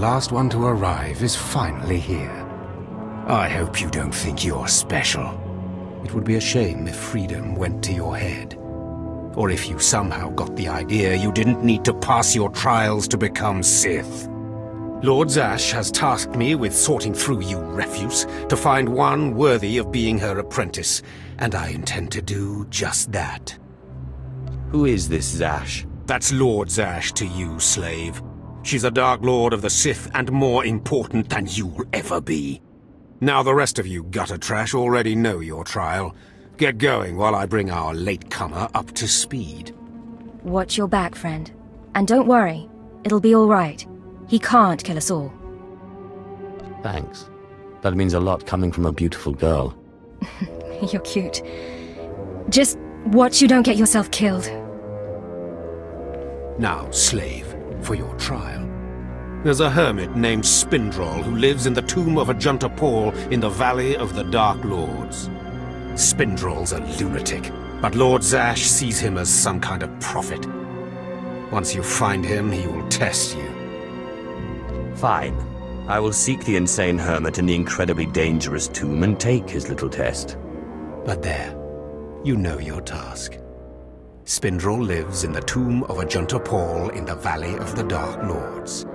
last one to arrive is finally here. I hope you don't think you're special. It would be a shame if freedom went to your head. Or if you somehow got the idea you didn't need to pass your trials to become Sith. Lord Zash has tasked me with sorting through you refuse to find one worthy of being her apprentice, and I intend to do just that. Who is this Zash? That's Lord Zash to you, slave. She's a Dark Lord of the Sith and more important than you'll ever be. Now the rest of you gutter trash already know your trial. Get going while I bring our latecomer up to speed. Watch your back, friend. And don't worry, it'll be all right. He can't kill us all. Thanks. That means a lot coming from a beautiful girl. You're cute. Just watch you don't get yourself killed. Now, slave, for your trial. There's a hermit named Spindrol who lives in the tomb of Ajunta Paul in the Valley of the Dark Lords. Spindrol's a lunatic, but Lord Zash sees him as some kind of prophet. Once you find him, he will test you. Fine. I will seek the insane hermit in the incredibly dangerous tomb and take his little test. But there, you know your task. Spindrol lives in the tomb of Ajunta Paul in the Valley of the Dark Lords.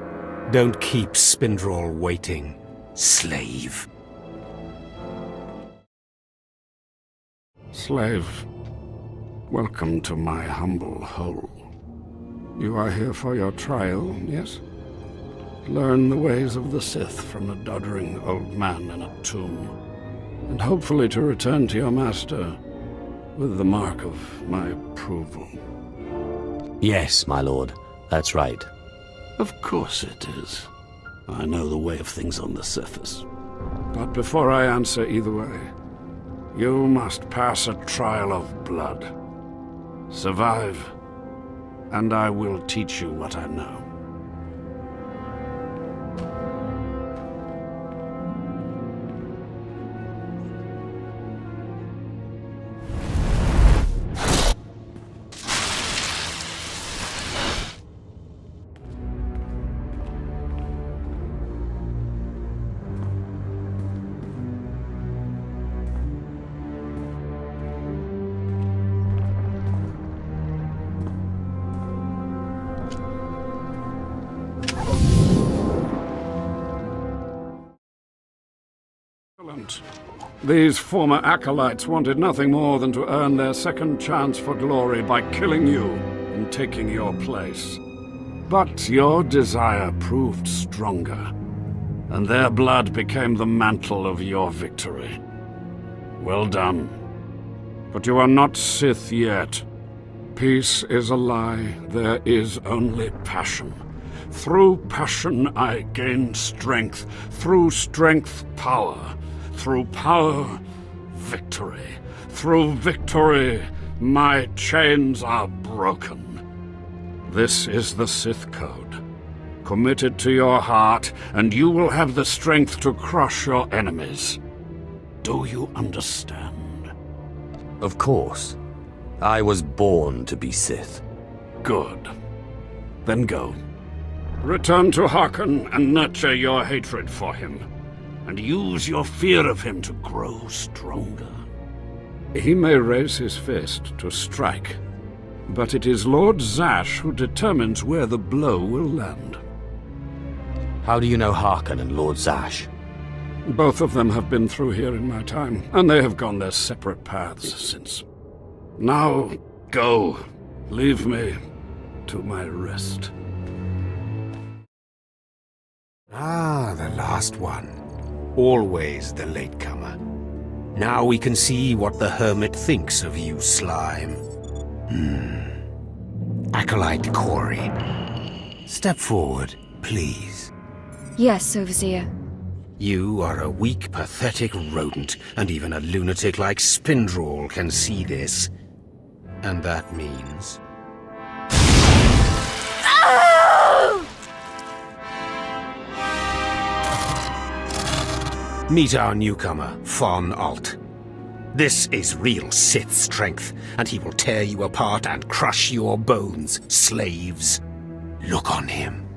Don't keep Spindrol waiting, slave. Slave, welcome to my humble hole. You are here for your trial, yes? Learn the ways of the Sith from a doddering old man in a tomb, and hopefully to return to your master with the mark of my approval. Yes, my lord. That's right. Of course it is. I know the way of things on the surface. But before I answer either way, you must pass a trial of blood. Survive, and I will teach you what I know. These former acolytes wanted nothing more than to earn their second chance for glory by killing you and taking your place. But your desire proved stronger, and their blood became the mantle of your victory. Well done. But you are not Sith yet. Peace is a lie. There is only passion. Through passion I gain strength. Through strength, power. Through power, victory. Through victory, my chains are broken. This is the Sith Code. Commit it to your heart, and you will have the strength to crush your enemies. Do you understand? Of course. I was born to be Sith. Good. Then go. Return to Harkon and nurture your hatred for him. And use your fear of him to grow stronger. He may raise his fist to strike, but it is Lord Zash who determines where the blow will land. How do you know Harkon and Lord Zash? Both of them have been through here in my time, and they have gone their separate paths since. Now, go. Leave me to my rest. Ah, the last one. Always the latecomer. Now we can see what the hermit thinks of you, slime. Acolyte Corey. Step forward, please. Yes, Overseer. You are a weak, pathetic rodent, and even a lunatic like Spindrol can see this. And that means... Meet our newcomer, Von Alt. This is real Sith strength, and he will tear you apart and crush your bones, slaves. Look on him.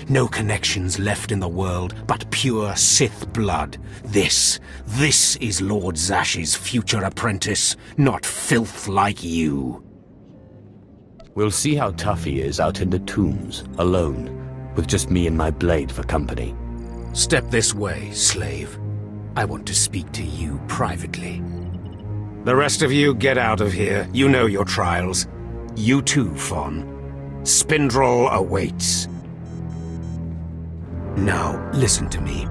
No connections left in the world, but pure Sith blood. This is Lord Zash's future apprentice, not filth like you. We'll see how tough he is out in the tombs, alone, with just me and my blade for company. Step this way, slave. I want to speak to you privately. The rest of you get out of here. You know your trials. You too, Fawn. Spindrel awaits. Now, listen to me.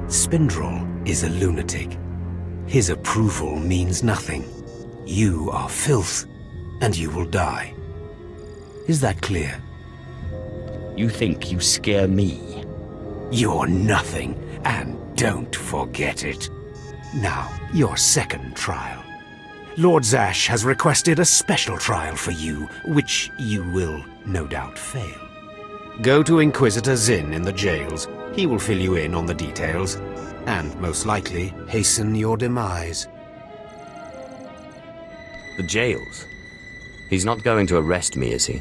Spindrel is a lunatic. His approval means nothing. You are filth, and you will die. Is that clear? You think you scare me? You're nothing, and don't forget it. Now, your second trial. Lord Zash has requested a special trial for you, which you will no doubt fail. Go to Inquisitor Zin in the jails. He will fill you in on the details, and most likely hasten your demise. The jails? He's not going to arrest me, is he?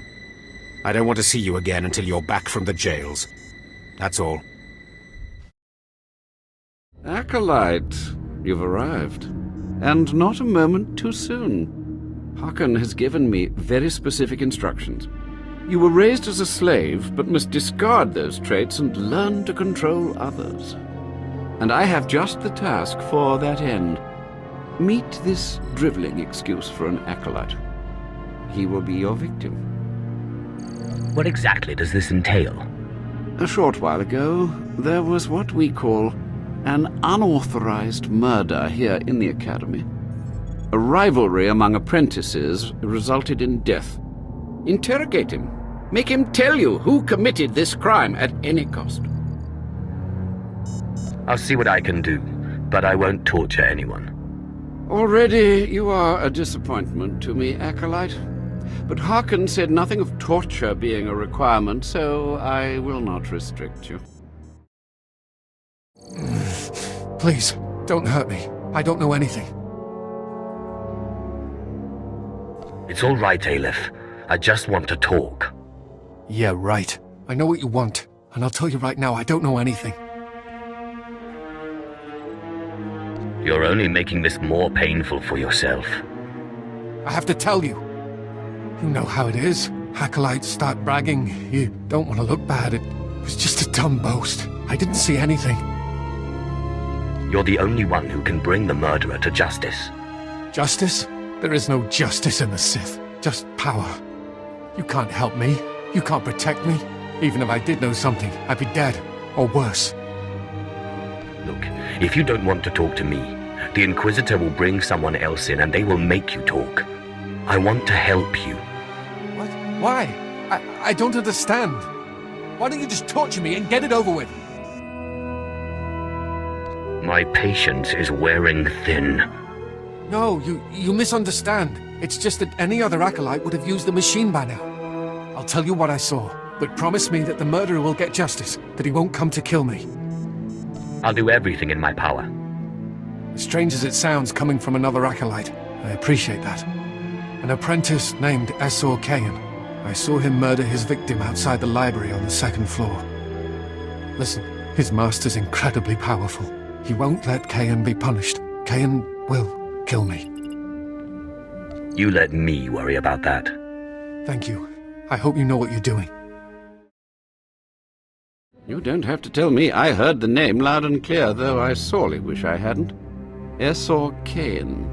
I don't want to see you again until you're back from the jails. That's all. Acolyte, you've arrived. And not a moment too soon. Hakan has given me very specific instructions. You were raised as a slave, but must discard those traits and learn to control others. And I have just the task for that end. Meet this driveling excuse for an acolyte. He will be your victim. What exactly does this entail? A short while ago, there was what we call an unauthorized murder here in the Academy. A rivalry among apprentices resulted in death. Interrogate him. Make him tell you who committed this crime at any cost. I'll see what I can do, but I won't torture anyone. Already you are a disappointment to me, Acolyte. But Hakan said nothing of torture being a requirement, so I will not restrict you. Please, don't hurt me. I don't know anything. It's all right, Aleph. I just want to talk. Yeah, right. I know what you want, and I'll tell you right now, I don't know anything. You're only making this more painful for yourself. I have to tell you. You know how it is. Acolytes start bragging. You don't want to look bad. It was just a dumb boast. I didn't see anything. You're the only one who can bring the murderer to justice. Justice? There is no justice in the Sith. Just power. You can't help me. You can't protect me. Even if I did know something, I'd be dead. Or worse. Look, if you don't want to talk to me, the Inquisitor will bring someone else in and they will make you talk. I want to help you. What? Why? I don't understand. Why don't you just torture me and get it over with? My patience is wearing thin. No, you misunderstand. It's just that any other acolyte would have used the machine by now. I'll tell you what I saw, but promise me that the murderer will get justice, that he won't come to kill me. I'll do everything in my power. As strange as it sounds coming from another acolyte, I appreciate that. An apprentice named SWTOR. I saw him murder his victim outside the library on the second floor. Listen, his master's incredibly powerful. He won't let Kayan be punished. Kayan will kill me. You let me worry about that. Thank you. I hope you know what you're doing. You don't have to tell me. I heard the name loud and clear, though I sorely wish I hadn't. SWTOR.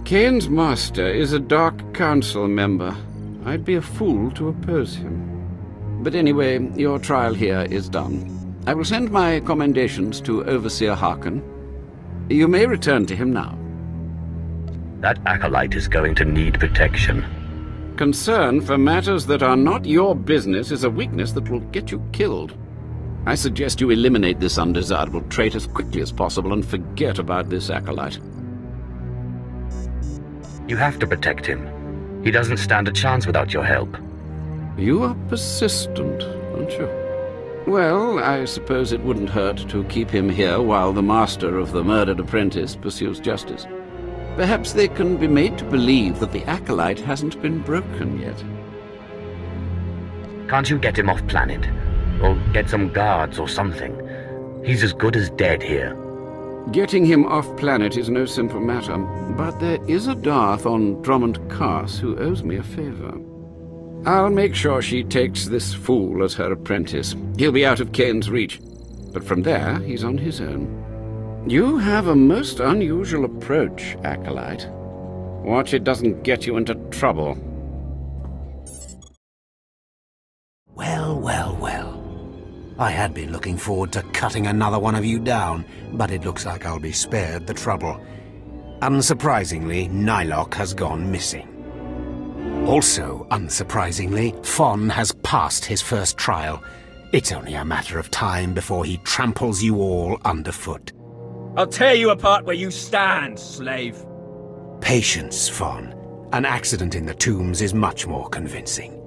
Kane's master is a Dark Council member. I'd be a fool to oppose him. But anyway, your trial here is done. I will send my commendations to Overseer Hakan. You may return to him now. That acolyte is going to need protection. Concern for matters that are not your business is a weakness that will get you killed. I suggest you eliminate this undesirable trait as quickly as possible and forget about this acolyte. You have to protect him. He doesn't stand a chance without your help. You are persistent, aren't you? Well, I suppose it wouldn't hurt to keep him here while the master of the murdered apprentice pursues justice. Perhaps they can be made to believe that the acolyte hasn't been broken yet. Can't you get him off planet? Or get some guards or something. He's as good as dead here. Getting him off-planet is no simple matter, but there is a Darth on Drummond Cars who owes me a favor. I'll make sure she takes this fool as her apprentice. He'll be out of Kane's reach, but from there, he's on his own. You have a most unusual approach, Acolyte. Watch it doesn't get you into trouble. Well, well, well. I had been looking forward to cutting another one of you down, but it looks like I'll be spared the trouble. Unsurprisingly, Nylock has gone missing. Also, unsurprisingly, Fon has passed his first trial. It's only a matter of time before he tramples you all underfoot. I'll tear you apart where you stand, slave. Patience, Fon. An accident in the tombs is much more convincing.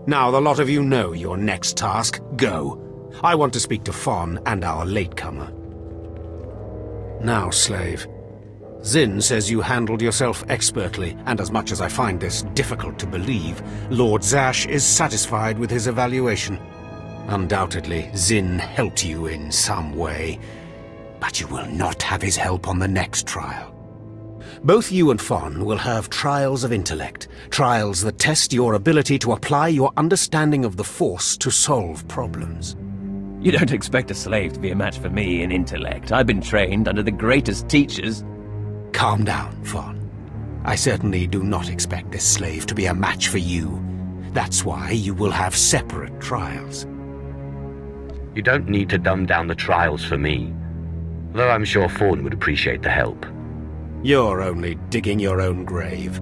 Now the lot of you know your next task. Go. I want to speak to Fon and our latecomer. Now, slave. Zin says you handled yourself expertly, and as much as I find this difficult to believe, Lord Zash is satisfied with his evaluation. Undoubtedly, Zin helped you in some way, but you will not have his help on the next trial. Both you and Fon will have trials of intellect, trials that test your ability to apply your understanding of the Force to solve problems. You don't expect a slave to be a match for me in intellect. I've been trained under the greatest teachers. Calm down, Fon. I certainly do not expect this slave to be a match for you. That's why you will have separate trials. You don't need to dumb down the trials for me, though I'm sure Fawn would appreciate the help. You're only digging your own grave.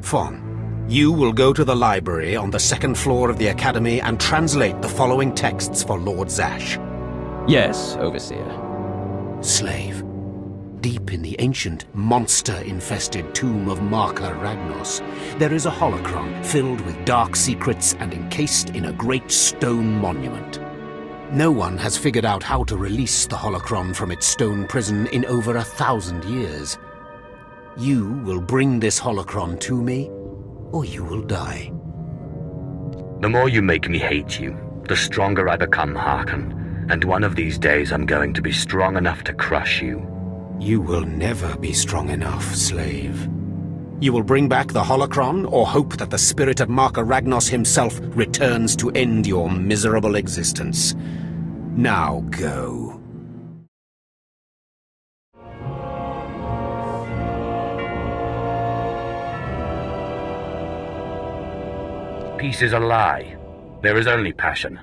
Fon, you will go to the library on the second floor of the Academy and translate the following texts for Lord Zash. Yes, Overseer. Slave, deep in the ancient, monster-infested tomb of Marker Ragnos, there is a holocron filled with dark secrets and encased in a great stone monument. No one has figured out how to release the holocron from its stone prison in over 1,000 years. You will bring this holocron to me, or you will die. The more you make me hate you, the stronger I become, Harkon. And one of these days I'm going to be strong enough to crush you. You will never be strong enough, slave. You will bring back the holocron, or hope that the spirit of Marker Ragnos himself returns to end your miserable existence. Now go. Peace is a lie. There is only passion.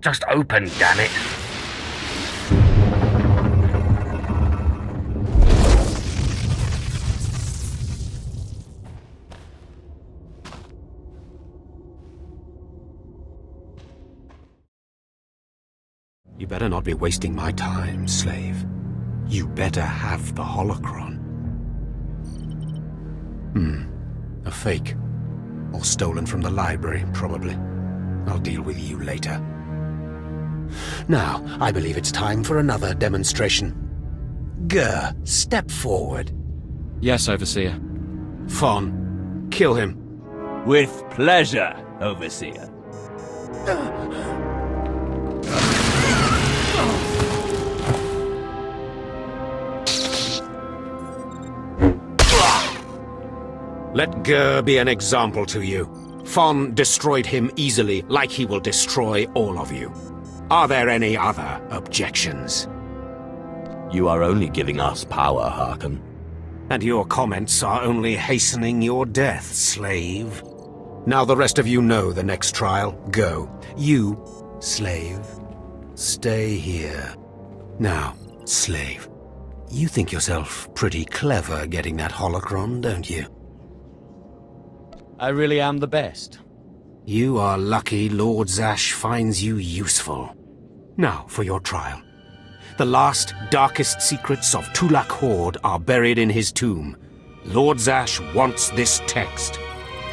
Just open, damn it. You better not be wasting my time, slave. You better have the holocron. A fake. Or stolen from the library, probably. I'll deal with you later. Now, I believe it's time for another demonstration. Gur, step forward. Yes, Overseer. Fon, kill him. With pleasure, Overseer. Let Gur be an example to you. Fon destroyed him easily, like he will destroy all of you. Are there any other objections? You are only giving us power, Harkon. And your comments are only hastening your death, slave. Now the rest of you know the next trial. Go. You, slave, stay here. Now, slave, you think yourself pretty clever getting that holocron, don't you? I really am the best. You are lucky Lord Zash finds you useful. Now for your trial. The last, darkest secrets of Tulak Horde are buried in his tomb. Lord Zash wants this text.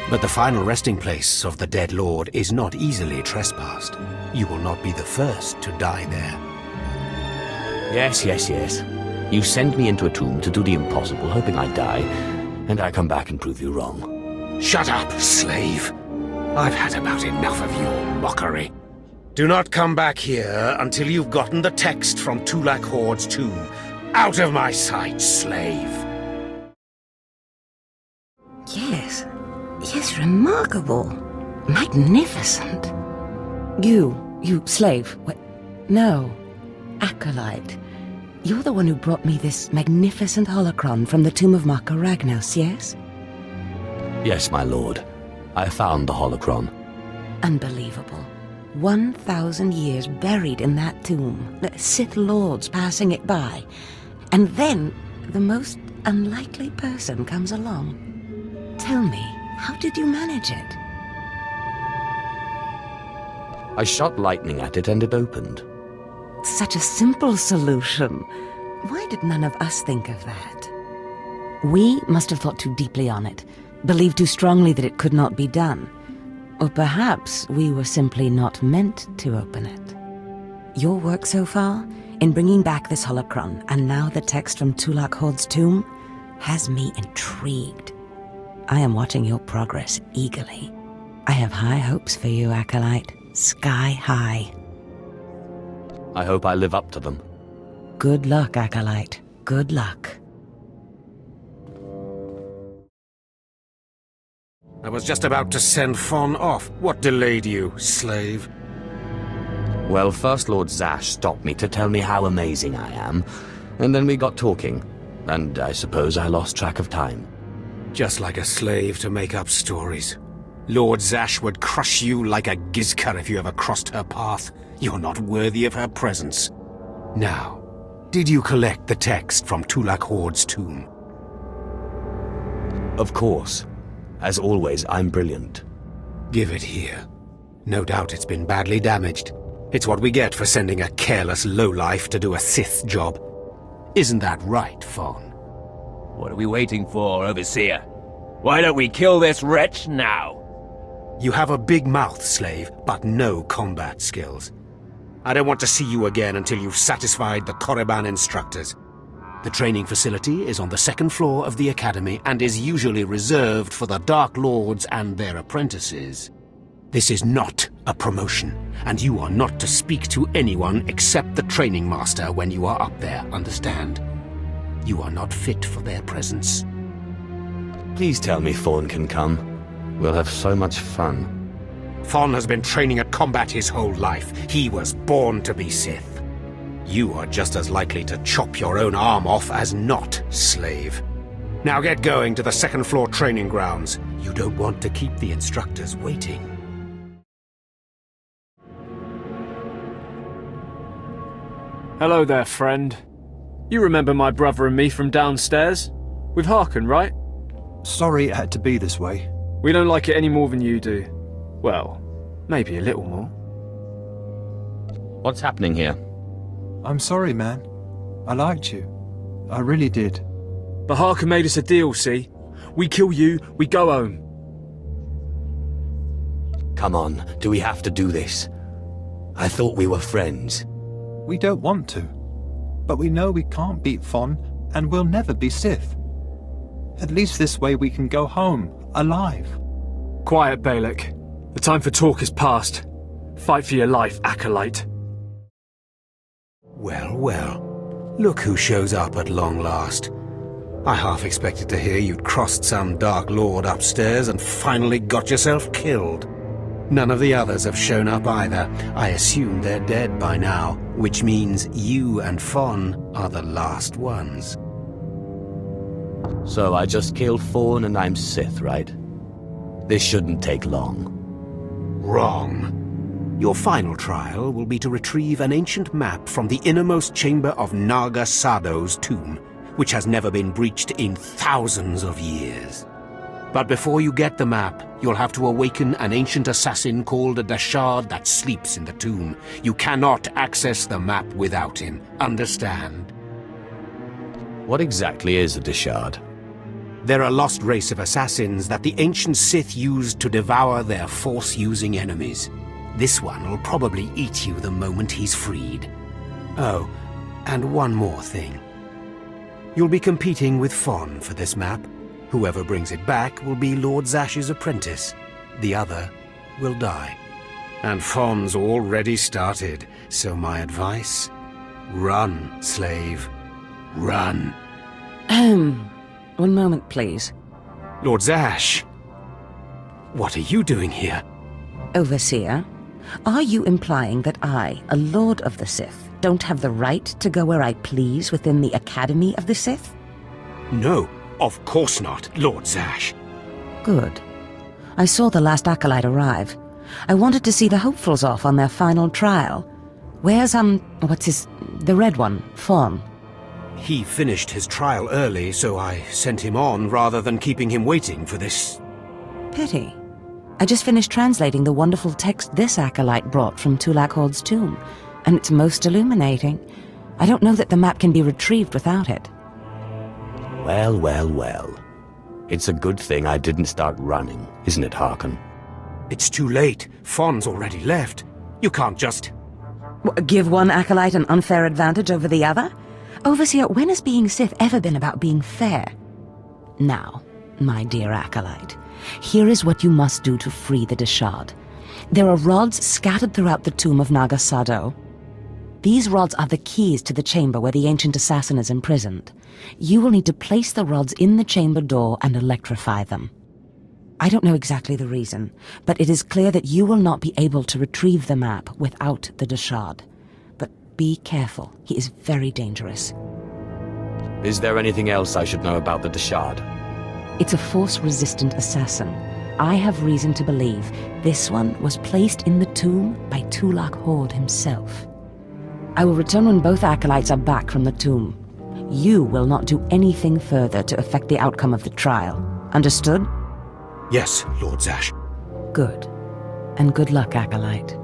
But the final resting place of the dead lord is not easily trespassed. You will not be the first to die there. Yes, yes, yes. You send me into a tomb to do the impossible, hoping I die, and I come back and prove you wrong. Shut up, slave. I've had about enough of your mockery. Do not come back here until you've gotten the text from Tulak Horde's tomb. Out of my sight, slave. Yes. Yes, remarkable. Magnificent. You slave. What? No. Acolyte. You're the one who brought me this magnificent holocron from the tomb of Maka Ragnos, yes? Yes, my lord. I found the holocron. Unbelievable. 1,000 years buried in that tomb. The Sith Lords passing it by. And then the most unlikely person comes along. Tell me, how did you manage it? I shot lightning at it and it opened. Such a simple solution. Why did none of us think of that? We must have thought too deeply on it, believed too strongly that it could not be done. Or perhaps we were simply not meant to open it. Your work so far, in bringing back this holocron, and now the text from Tulak Horde's tomb, has me intrigued. I am watching your progress eagerly. I have high hopes for you, Acolyte. Sky high. I hope I live up to them. Good luck, Acolyte. Good luck. I was just about to send Fon off. What delayed you, slave? Well, First Lord Zash stopped me to tell me how amazing I am, and then we got talking, and I suppose I lost track of time. Just like a slave to make up stories. Lord Zash would crush you like a Gizka if you ever crossed her path. You're not worthy of her presence. Now, did you collect the text from Tulak Horde's tomb? Of course. As always, I'm brilliant. Give it here. No doubt it's been badly damaged. It's what we get for sending a careless lowlife to do a Sith job. Isn't that right, Fon? What are we waiting for, Overseer? Why don't we kill this wretch now? You have a big mouth, slave, but no combat skills. I don't want to see you again until you've satisfied the Korriban instructors. The training facility is on the second floor of the academy and is usually reserved for the Dark Lords and their apprentices. This is not a promotion, and you are not to speak to anyone except the training master when you are up there, understand? You are not fit for their presence. Please tell me Fawn can come. We'll have so much fun. Fon has been training at combat his whole life. He was born to be Sith. You are just as likely to chop your own arm off as not, slave. Now get going to the second floor training grounds. You don't want to keep the instructors waiting. Hello there, friend. You remember my brother and me from downstairs? With Harkon, right? Sorry it had to be this way. We don't like it any more than you do. Well, maybe a little more. What's happening here? I'm sorry, man. I liked you. I really did. But Harkon made us a deal, see? We kill you, we go home. Come on, do we have to do this? I thought we were friends. We don't want to. But we know we can't beat Fon, and we'll never be Sith. At least this way we can go home, alive. Quiet, Balak. The time for talk is past. Fight for your life, Acolyte. Well, well. Look who shows up at long last. I half expected to hear you'd crossed some Dark Lord upstairs and finally got yourself killed. None of the others have shown up either. I assume they're dead by now, which means you and Fon are the last ones. So I just killed Fawn and I'm Sith, right? This shouldn't take long. Wrong. Your final trial will be to retrieve an ancient map from the innermost chamber of Naga Sado's tomb, which has never been breached in thousands of years. But before you get the map, you'll have to awaken an ancient assassin called a Dashard that sleeps in the tomb. You cannot access the map without him. Understand? What exactly is a Dashard? They're a lost race of assassins that the ancient Sith used to devour their Force-using enemies. This one will probably eat you the moment he's freed. Oh, And one more thing. You'll be competing with Fon for this map. Whoever brings it back will be Lord Zash's apprentice. The other will die. And Fon's already started, so my advice? Run, slave. Run. One moment, please. Lord Zash! What are you doing here? Overseer, are you implying that I, a Lord of the Sith, don't have the right to go where I please within the Academy of the Sith? No, of course not, Lord Zash. Good. I saw the last acolyte arrive. I wanted to see the hopefuls off on their final trial. Where's, the red one, Fon? He finished his trial early, so I sent him on rather than keeping him waiting for this. Pity. I just finished translating the wonderful text this acolyte brought from Tulak Horde's tomb, and it's most illuminating. I don't know that the map can be retrieved without it. Well, well, well. It's a good thing I didn't start running, isn't it, Harkon? It's too late. Fon's already left. You can't just... Give one acolyte an unfair advantage over the other? Overseer, when has being Sith ever been about being fair? Now, my dear acolyte, here is what you must do to free the Deshard. There are rods scattered throughout the tomb of Naga Sadow. These rods are the keys to the chamber where the ancient assassin is imprisoned. You will need to place the rods in the chamber door and electrify them. I don't know exactly the reason, but it is clear that you will not be able to retrieve the map without the Deshard. But be careful, he is very dangerous. Is there anything else I should know about the Deshard? It's a Force-resistant assassin. I have reason to believe this one was placed in the tomb by Tulak Horde himself. I will return when both acolytes are back from the tomb. You will not do anything further to affect the outcome of the trial. Understood? Yes, Lord Zash. Good. And good luck, acolyte.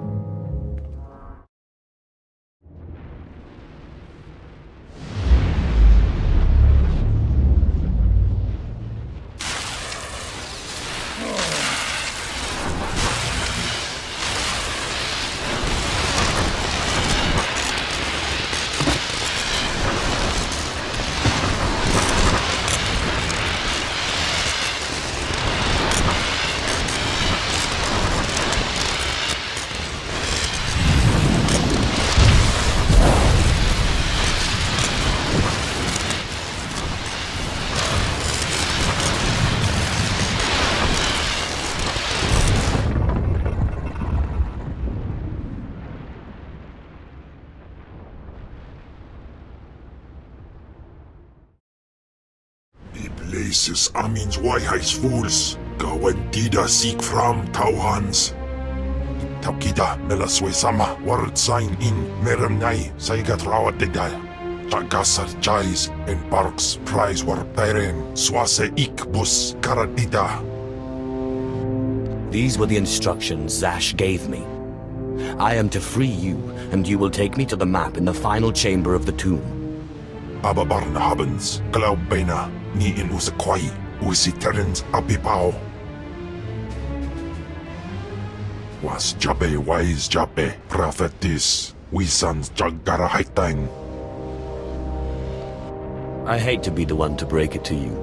Places Amin's Waiheis fools, Gawantida seek from Tauhans. Tapkida melaswe sama word sign in Meremnai Saigat Rawadedal. Tagasar Jais and Parks Prize war Perem Swase Ikbus Karadida. These were the instructions Zash gave me. I am to free you, and you will take me to the map in the final chamber of the tomb. Ababarna Habens, Glaubena, ni in Usakwai, Usiterens Abibao. Was Jabe wise Jabe, prophetess, Wisans Jagara Haitang. I hate to be the one to break it to you,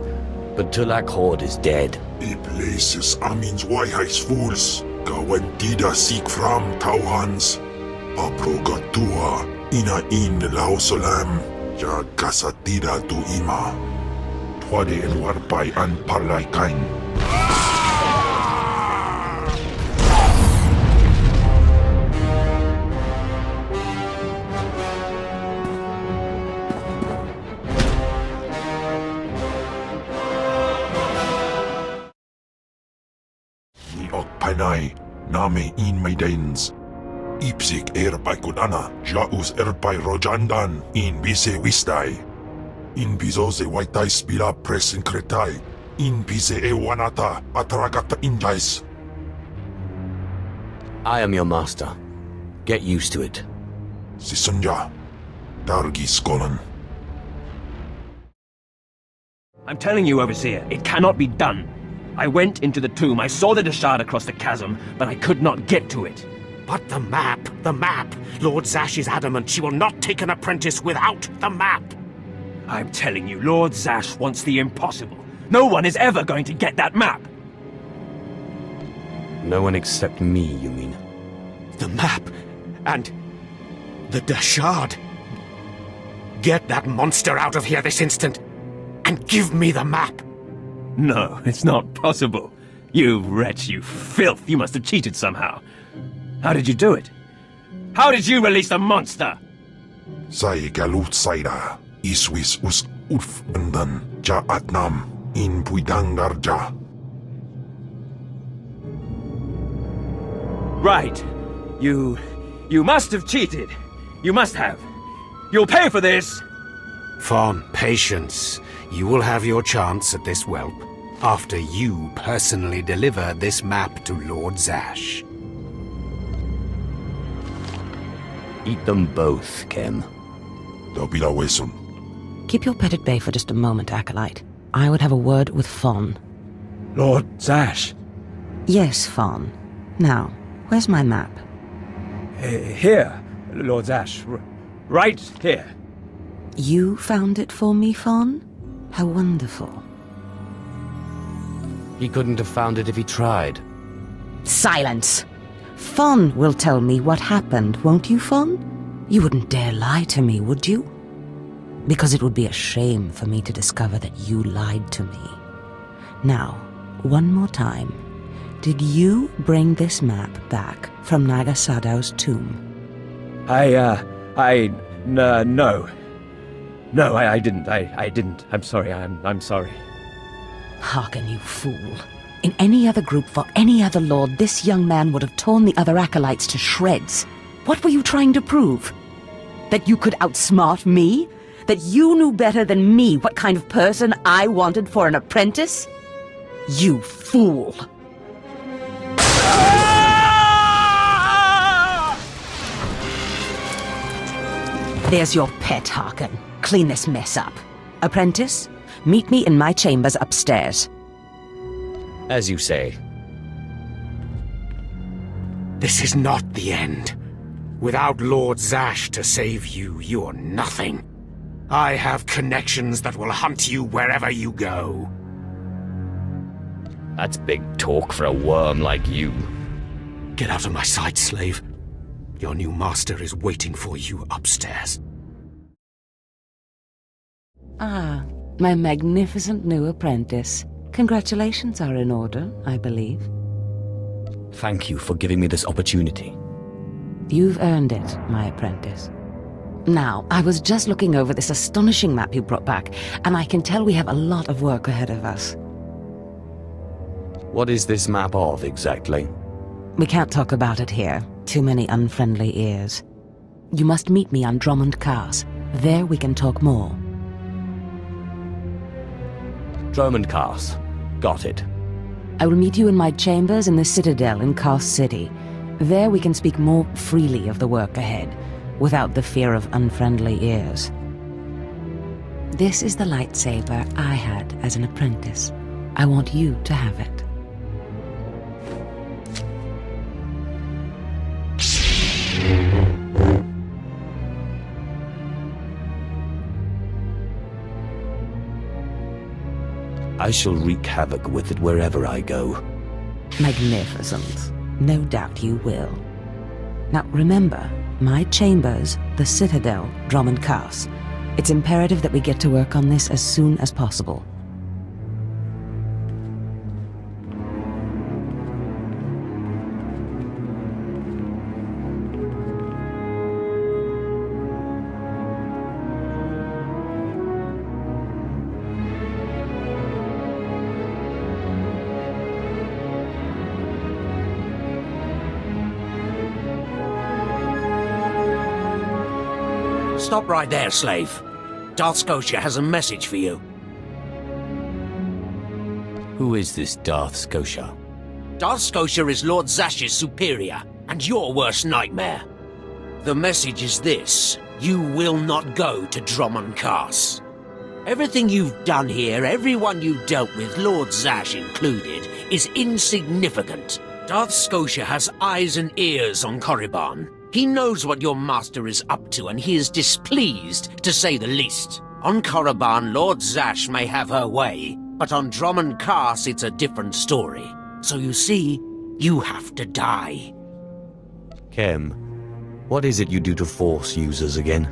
but Tulak Horde is dead. The places Amin's Waiheis fools, Gawantida seek from Tauhans. Aprogatua, ina in Lausolam. Ja kasatida tu ima. Twade el warpai an parlay kain. Ni ok panay, name in maidens. Ipsik erpai kunana, jaus erpai rojandan, in bise wistai. In bizoze waitai spila presin kretai, in bise ewanata atragata injais. I am your master. Get used to it. Sisunja, dargi skolan. I'm telling you, Overseer, it cannot be done. I went into the tomb, I saw the Deshard across the chasm, but I could not get to it. But the map! The map! Lord Zash is adamant she will not take an apprentice without the map! I'm telling you, Lord Zash wants the impossible. No one is ever going to get that map! No one except me, you mean? The map! And the Dashard! Get that monster out of here this instant! And give me the map! No, it's not possible. You wretch, you filth, you must have cheated somehow. How did you do it? How did you release the monster? Sai galut saira, iswis us urf andan, ja atnam, in puidangarja. Right. You must have cheated. You must have. You'll pay for this! Fawn, patience. You will have your chance at this whelp, after you personally deliver this map to Lord Zash. Eat them both, Ken. Dobila wesun. Keep your pet at bay for just a moment, Acolyte. I would have a word with Fawn. Lord Zash. Yes, Fawn. Now, where's my map? Here, Lord Zash. Right here. You found it for me, Fawn? How wonderful. He couldn't have found it if he tried. Silence! Fawn will tell me what happened, won't you, Fawn? You wouldn't dare lie to me, would you? Because it would be a shame for me to discover that you lied to me. Now, one more time. Did you bring this map back from Nagasadow's tomb? No. No, I didn't. I didn't. I'm sorry. I'm sorry. Hearken, you fool. In any other group for any other lord, this young man would have torn the other acolytes to shreds. What were you trying to prove? That you could outsmart me? That you knew better than me what kind of person I wanted for an apprentice? You fool! There's your pet, Harkin. Clean this mess up. Apprentice, meet me in my chambers upstairs. As you say. This is not the end. Without Lord Zash to save you, you're nothing. I have connections that will hunt you wherever you go. That's big talk for a worm like you. Get out of my sight, slave. Your new master is waiting for you upstairs. Ah, my magnificent new apprentice. Congratulations are in order, I believe. Thank you for giving me this opportunity. You've earned it, my apprentice. Now, I was just looking over this astonishing map you brought back, and I can tell we have a lot of work ahead of us. What is this map of, exactly? We can't talk about it here. Too many unfriendly ears. You must meet me on Drummond Cars. There we can talk more. Drummond Cars. Got it. I will meet you in my chambers in the Citadel in Cars City. There we can speak more freely of the work ahead, without the fear of unfriendly ears. This is the lightsaber I had as an apprentice. I want you to have it. I shall wreak havoc with it wherever I go. Magnificent. No doubt you will. Now remember, my chambers, the Citadel, Drummond Cars. It's imperative that we get to work on this as soon as possible. Stop right there, slave. Darth Scotia has a message for you. Who is this Darth Scotia? Darth Scotia is Lord Zash's superior, and your worst nightmare. The message is this: you will not go to Drummond Cars. Everything you've done here, everyone you dealt with, Lord Zash included, is insignificant. Darth Scotia has eyes and ears on Korriban. He knows what your master is up to, and he is displeased, to say the least. On Korriban, Lord Zash may have her way, but on Drummond Cass it's a different story. So you see, you have to die. Kem, what is it you do to Force users again?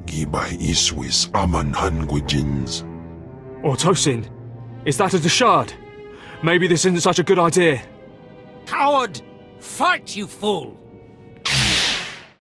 Gibay iswis aman hangwijins. Or Tosin, is that a Deshard? Maybe this isn't such a good idea. Coward! Fight, you fool!